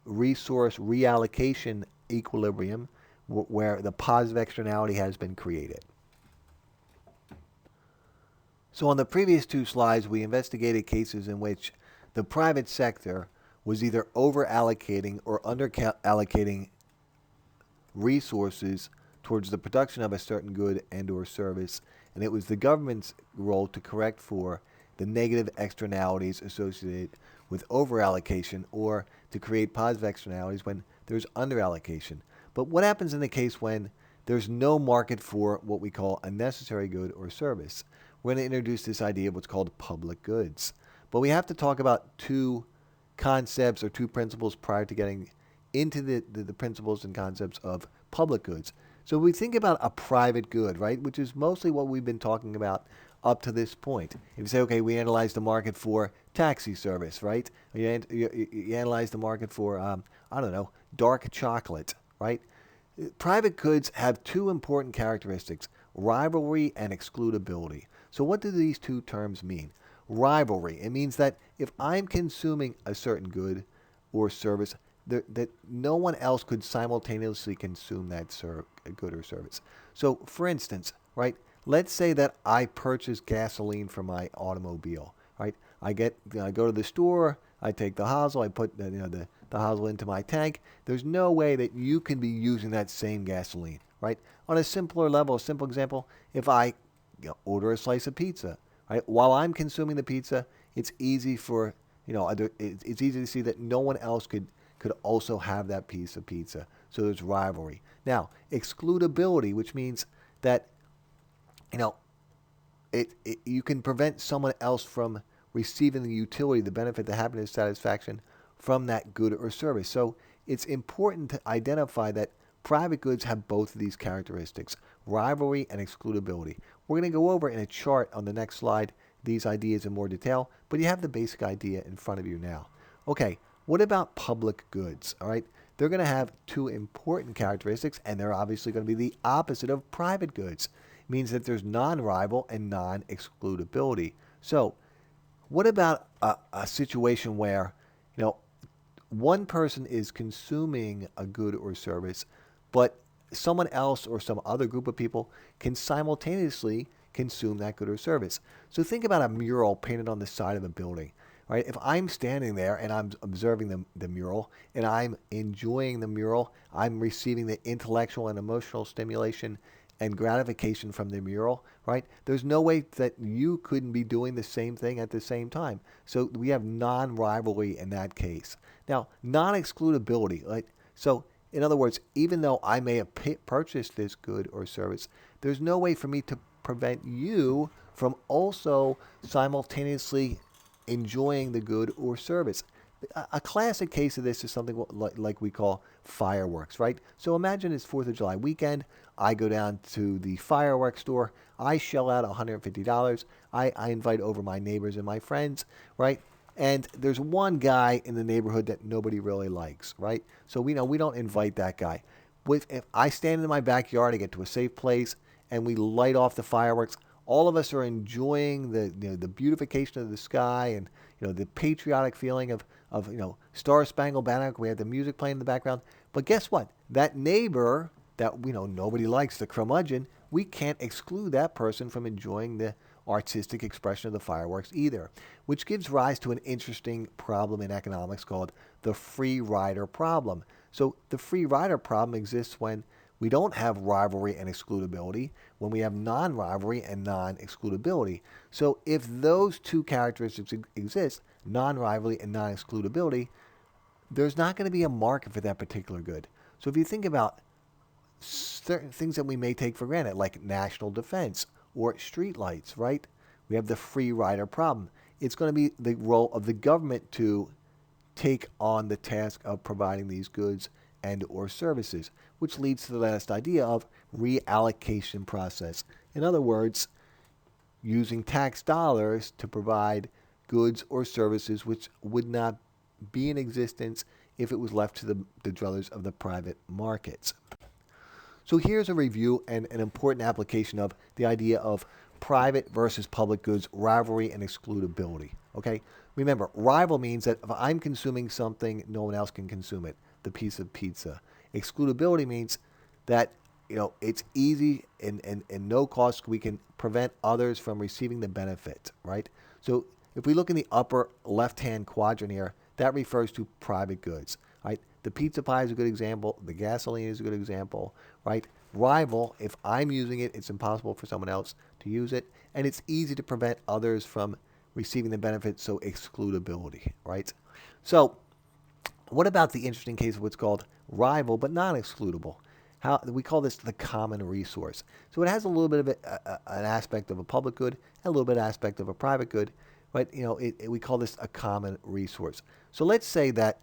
resource reallocation equilibrium where the positive externality has been created. So on the previous two slides, we investigated cases in which the private sector was either over-allocating or under-allocating resources towards the production of a certain good and or service, and it was the government's role to correct for the negative externalities associated with over-allocation or to create positive externalities when there's under-allocation. But what happens in the case when there's no market for what we call a necessary good or service? We're going to introduce this idea of what's called public goods. But we have to talk about two concepts or two principles prior to getting into the principles and concepts of public goods. So we think about a private good, right, which is mostly what we've been talking about up to this point. If you say, okay, we analyze the market for taxi service, right? You analyze the market for, dark chocolate, right? Private goods have two important characteristics, rivalry and excludability. So what do these two terms mean? Rivalry, it means that if I'm consuming a certain good or service, that no one else could simultaneously consume that good or service. So for instance, right, let's say that I purchase gasoline for my automobile, right? I go to the store, I take the hosel, I put the hosel into my tank. There's no way that you can be using that same gasoline, right? On a simpler level, a simple example, if I order a slice of pizza, right? While I'm consuming the pizza, it's easy for it's easy to see that no one else could also have that piece of pizza. So there's rivalry. Now, excludability, which means that you can prevent someone else from receiving the utility, the benefit, the happiness, satisfaction from that good or service. So it's important to identify that Private goods have both of these characteristics, rivalry and excludability. We're going to go over in a chart on the next slide these ideas in more detail, but you have the basic idea in front of you now. Okay, what about public goods? All right, they're going to have two important characteristics, and they're obviously going to be the opposite of private goods. It means that there's non-rival and non-excludability. So, what about a situation where, you know, one person is consuming a good or service, but someone else or some other group of people can simultaneously consume that good or service. So think about a mural painted on the side of a building, right? If I'm standing there and I'm observing the mural and I'm enjoying the mural, I'm receiving the intellectual and emotional stimulation and gratification from the mural, right? There's no way that you couldn't be doing the same thing at the same time. So we have non-rivalry in that case. Now, non-excludability, right? So in other words, even though I may have purchased this good or service, there's no way for me to prevent you from also simultaneously enjoying the good or service. A classic case of this is something like we call fireworks, right? So imagine it's 4th of July weekend. I go down to the fireworks store. I shell out $150. I invite over my neighbors and my friends, right? And there's one guy in the neighborhood that nobody really likes, right? So we know we don't invite that guy. If I stand in my backyard, I get to a safe place, and we light off the fireworks. All of us are enjoying the beautification of the sky and the patriotic feeling of Star Spangled Banner. We have the music playing in the background. But guess what? That neighbor that nobody likes, the curmudgeon, we can't exclude that person from enjoying the artistic expression of the fireworks either, which gives rise to an interesting problem in economics called the free rider problem. So the free rider problem exists when we don't have rivalry and excludability, when we have non-rivalry and non-excludability. So if those two characteristics exist, non-rivalry and non-excludability, there's not going to be a market for that particular good. So if you think about certain things that we may take for granted, like national defense or street lights, right? We have the free rider problem. It's going to be the role of the government to take on the task of providing these goods and or services, which leads to the last idea of reallocation process. In other words, using tax dollars to provide goods or services which would not be in existence if it was left to the dwellers of the private markets. So here's a review and an important application of the idea of private versus public goods, rivalry and excludability. Okay? Remember, rival means that if I'm consuming something, no one else can consume it, the piece of pizza. Excludability means that it's easy and no cost. We can prevent others from receiving the benefit, right? So if we look in the upper left-hand quadrant here, that refers to private goods, right? The pizza pie is a good example. The gasoline is a good example, right? Rival, if I'm using it, it's impossible for someone else to use it. And it's easy to prevent others from receiving the benefit, so excludability, right? So what about the interesting case of what's called rival but non-excludable? How we call this the common resource. So it has a little bit of an aspect of a public good, and a little bit of aspect of a private good, but we call this a common resource. So let's say that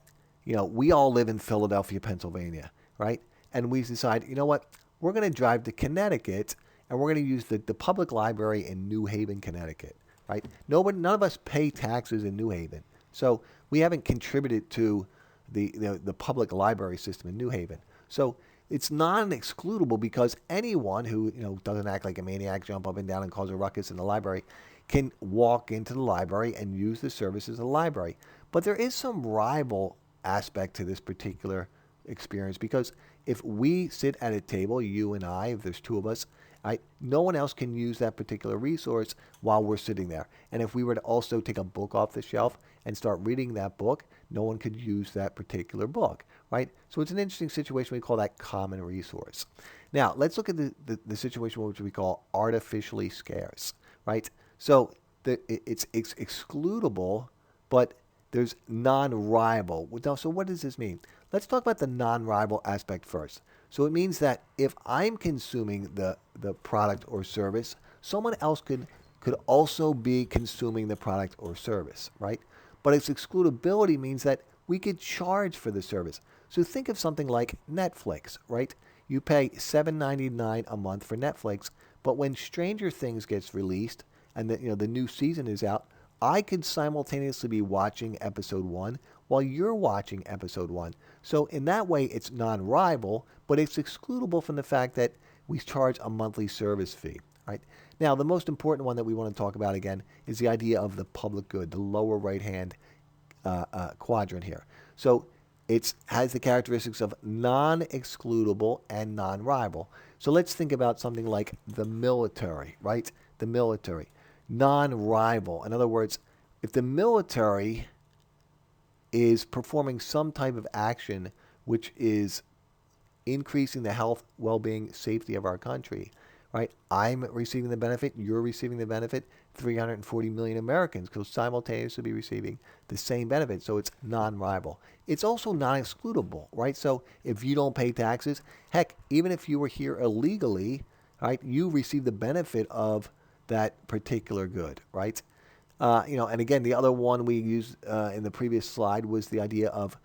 we all live in Philadelphia, Pennsylvania, right? And we decide, you know what, we're going to drive to Connecticut, and we're going to use the public library in New Haven, Connecticut, right? None of us pay taxes in New Haven, so we haven't contributed to the public library system in New Haven. So it's non-excludable because anyone who doesn't act like a maniac, jump up and down and cause a ruckus in the library, can walk into the library and use the services of the library. But there is some rival aspect to this particular experience because if we sit at a table, you and I, if there's two of us, no one else can use that particular resource while we're sitting there. And if we were to also take a book off the shelf and start reading that book, no one could use that particular book, right? So it's an interesting situation. We call that common resource. Now, let's look at the situation which we call artificially scarce, right? So it's excludable, but there's non-rival. So what does this mean? Let's talk about the non-rival aspect first. So it means that if I'm consuming the product or service, someone else could also be consuming the product or service, right? But its excludability means that we could charge for the service. So think of something like Netflix, right? You pay $7.99 a month for Netflix, but when Stranger Things gets released and the new season is out, I could simultaneously be watching episode 1 while you're watching episode 1. So in that way it's non-rival, but it's excludable from the fact that we charge a monthly service fee, right? Now, the most important one that we want to talk about again is the idea of the public good, the lower right-hand quadrant here. So it has the characteristics of non-excludable and non-rival. So let's think about something like the military, right? The military. Non-rival. In other words, if the military is performing some type of action which is increasing the health, well-being, safety of our country, right? I'm receiving the benefit, you're receiving the benefit, 340 million Americans will simultaneously be receiving the same benefit, so it's non-rival. It's also non-excludable, right? So if you don't pay taxes, heck, even if you were here illegally, right, you receive the benefit of that particular good, right? And again, the other one we used in the previous slide was the idea of,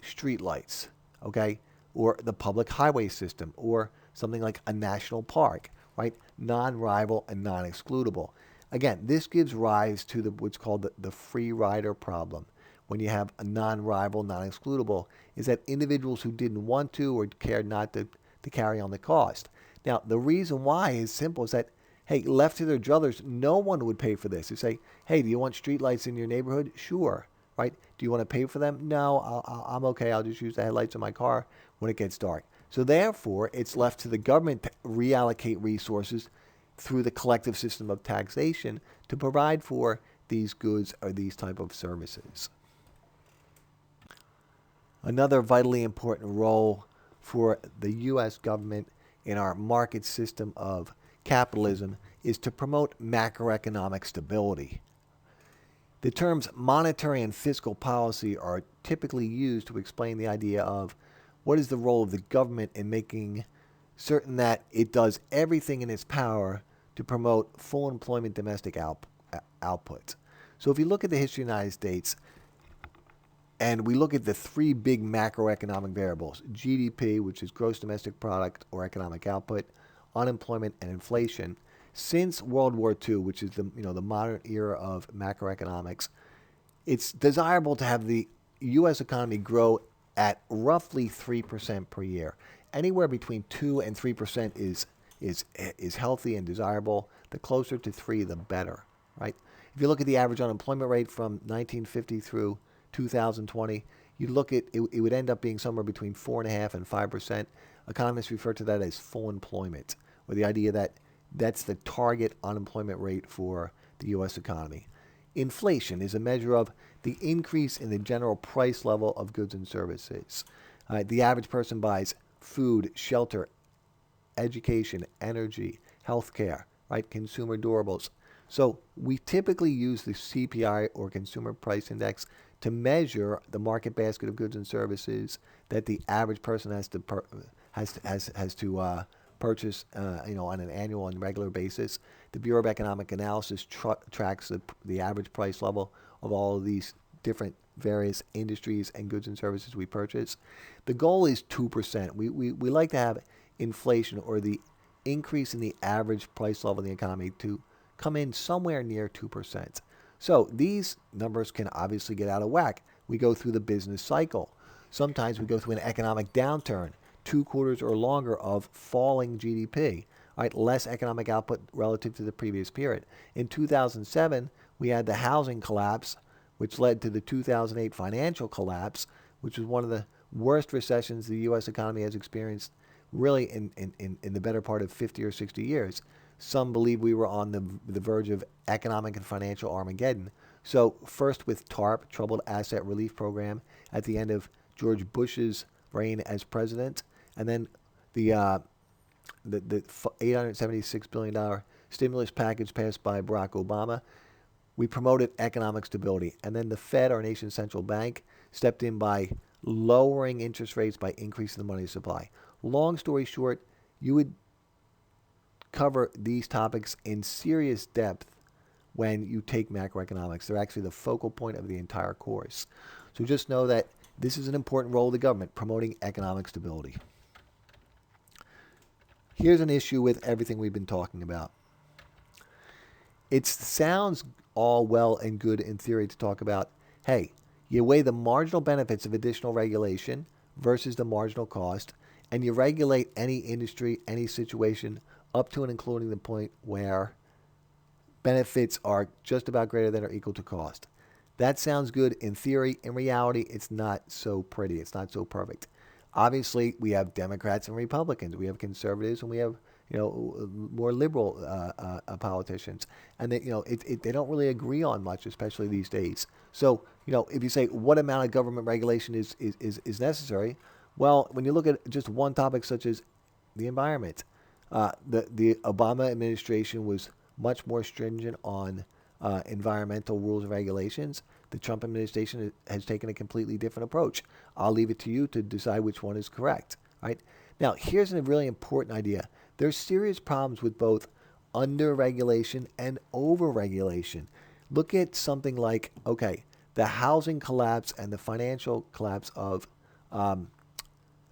street lights, okay, or the public highway system, or something like a national park, right? Non-rival and non-excludable. Again, this gives rise to what's called the free rider problem. When you have a non-rival, non-excludable, is that individuals who didn't want to or cared not to carry on the cost. Now, the reason why is simple, is that, hey, left to their druthers, no one would pay for this. You say, hey, do you want streetlights in your neighborhood? Sure, right? Do you want to pay for them? No, I'm okay. I'll just use the headlights of my car when it gets dark. So therefore, it's left to the government to reallocate resources through the collective system of taxation to provide for these goods or these type of services. Another vitally important role for the U.S. government in our market system of capitalism is to promote macroeconomic stability. The terms monetary and fiscal policy are typically used to explain the idea of what is the role of the government in making certain that it does everything in its power to promote full employment domestic output. So if you look at the history of the United States, and we look at the three big macroeconomic variables, GDP, which is gross domestic product or economic output, unemployment, and inflation, since World War II, which is the modern era of macroeconomics, it's desirable to have the U.S. economy grow at roughly 3% per year. Anywhere between 2 and 3% is healthy and desirable. The closer to 3, the better, right? If you look at the average unemployment rate from 1950 through 2020, you look at it would end up being somewhere between 4.5% and 5%. Economists refer to that as full employment, with the idea that that's the target unemployment rate for the U.S. economy. Inflation is a measure of the increase in the general price level of goods and services. The average person buys food, shelter, education, energy, healthcare, right? Consumer durables. So we typically use the CPI or Consumer Price Index to measure the market basket of goods and services that the average person has to purchase, on an annual and regular basis. The Bureau of Economic Analysis tracks the average price level of all of these different various industries and goods and services we purchase. The goal is 2%. We like to have inflation, or the increase in the average price level in the economy, to come in somewhere near 2%. So these numbers can obviously get out of whack. We go through the business cycle. Sometimes we go through an economic downturn, 2 quarters or longer of falling GDP, right? Less economic output relative to the previous period. In 2007, we had the housing collapse, which led to the 2008 financial collapse, which was one of the worst recessions the U.S. economy has experienced really in the better part of 50 or 60 years. Some believe we were on the verge of economic and financial Armageddon. So first with TARP, Troubled Asset Relief Program, at the end of George Bush's reign as president, and then the $876 billion stimulus package passed by Barack Obama. We promoted economic stability. And then the Fed, our nation's central bank, stepped in by lowering interest rates by increasing the money supply. Long story short, you would cover these topics in serious depth when you take macroeconomics. They're actually the focal point of the entire course. So just know that This is an important role of the government, promoting economic stability. Here's an issue with everything we've been talking about. It sounds all well and good in theory to talk about, hey, you weigh the marginal benefits of additional regulation versus the marginal cost, and you regulate any industry, any situation, up to and including the point where benefits are just about greater than or equal to cost. That sounds good in theory. In reality, it's not so pretty. It's not so perfect. Obviously, we have Democrats and Republicans. We have conservatives and we have more liberal politicians, and they don't really agree on much, especially these days. So if you say what amount of government regulation is necessary, well, when you look at just one topic such as the environment, the Obama administration was much more stringent on environmental rules and regulations. The Trump administration has taken a completely different approach. I'll leave it to you to decide which one is correct. Right? Now, here's a really important idea. There's serious problems with both under-regulation and over-regulation. Look at something like, okay, the housing collapse and the financial collapse of the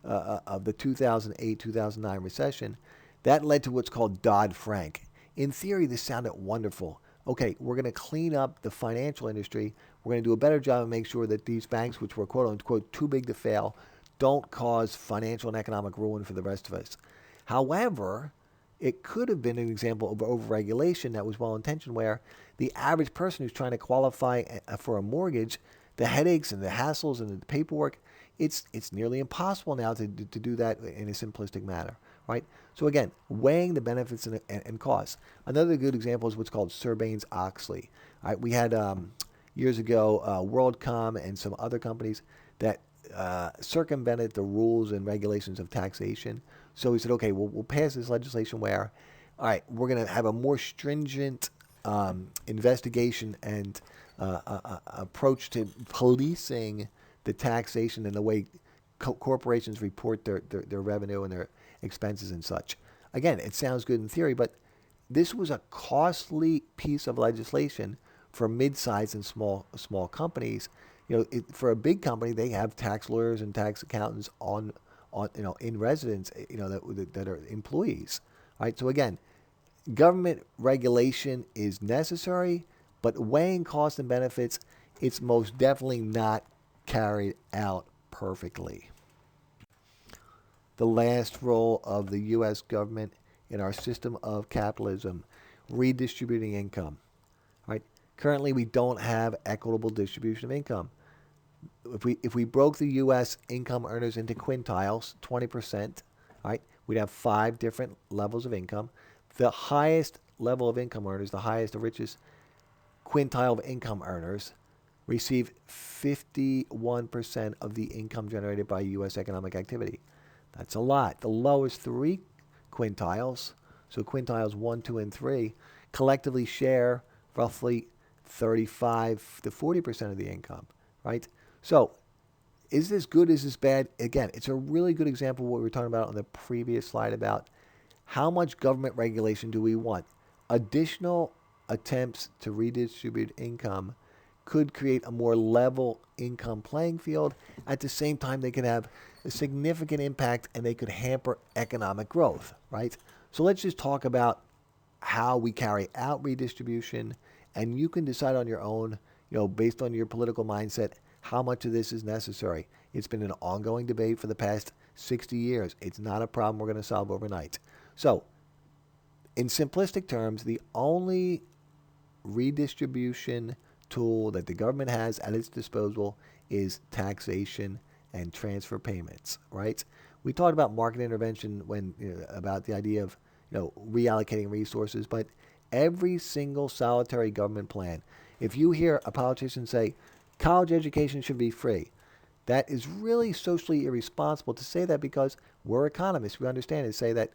2008-2009 recession. That led to what's called Dodd-Frank. In theory, this sounded wonderful. Okay, we're going to clean up the financial industry. We're going to do a better job and make sure that these banks, which were quote unquote too big to fail, don't cause financial and economic ruin for the rest of us. However, it could have been an example of overregulation that was well-intentioned, where the average person who's trying to qualify for a mortgage, the headaches and the hassles and the paperwork, it's nearly impossible now to do that in a simplistic manner, right? So again, weighing the benefits and costs. Another good example is what's called Sarbanes-Oxley. Right? We had years ago WorldCom and some other companies that circumvented the rules and regulations of taxation. So we said, okay, we'll pass this legislation where, all right, we're going to have a more stringent investigation and approach to policing the taxation and the way corporations report their revenue and their expenses and such. Again, it sounds good in theory, but this was a costly piece of legislation for mid-sized and small companies. For a big company, they have tax lawyers and tax accountants on in residence, that are employees, right? So again, government regulation is necessary, but weighing costs and benefits, it's most definitely not carried out perfectly. The last role of the U.S. government in our system of capitalism, redistributing income, right? Currently, we don't have equitable distribution of income. If we broke the U.S. income earners into quintiles, 20%, right, we'd have 5 different levels of income. The highest level of income earners, the richest quintile of income earners, receive 51% of the income generated by U.S. economic activity. That's a lot. The lowest 3 quintiles, so quintiles 1, 2, and 3, collectively share roughly 35 to 40% of the income, right? So, is this good? Is this bad? Again, it's a really good example of what we were talking about on the previous slide about how much government regulation do we want. Additional attempts to redistribute income could create a more level income playing field. At the same time, they could have a significant impact and they could hamper economic growth, right? So let's just talk about how we carry out redistribution, and you can decide on your own, based on your political mindset, how much of this is necessary. It's been an ongoing debate for the past 60 years. It's not a problem we're going to solve overnight. So, in simplistic terms, the only redistribution tool that the government has at its disposal is taxation and transfer payments, right? We talked about market intervention about the idea of reallocating resources, but every single solitary government plan, if you hear a politician say college education should be free, that is really socially irresponsible to say that, because we're economists. We understand and say that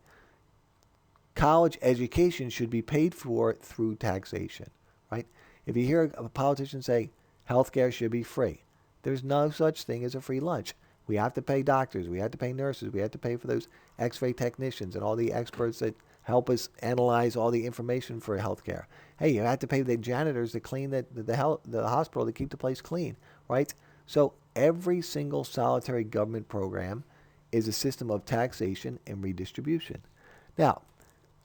college education should be paid for through taxation, right? If you hear a politician say healthcare should be free, there's no such thing as a free lunch. We have to pay doctors, we have to pay nurses, we have to pay for those x-ray technicians and all the experts that help us analyze all the information for healthcare. Hey, you have to pay the janitors to clean the hospital, to keep the place clean, right? So Every single solitary government program is a system of taxation and redistribution. Now,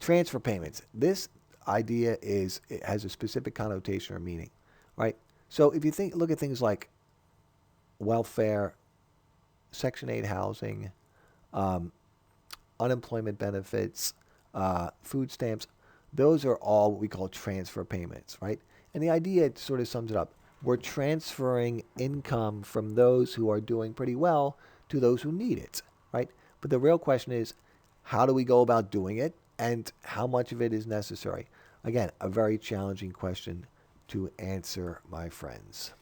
transfer payments. This idea it has a specific connotation or meaning, right? So if you look at things like welfare, Section 8 housing, um, unemployment benefits, food stamps, those are all what we call transfer payments, right? And the idea sort of sums it up. We're transferring income from those who are doing pretty well to those who need it, right? But the real question is, how do we go about doing it and how much of it is necessary? Again, a very challenging question to answer, my friends.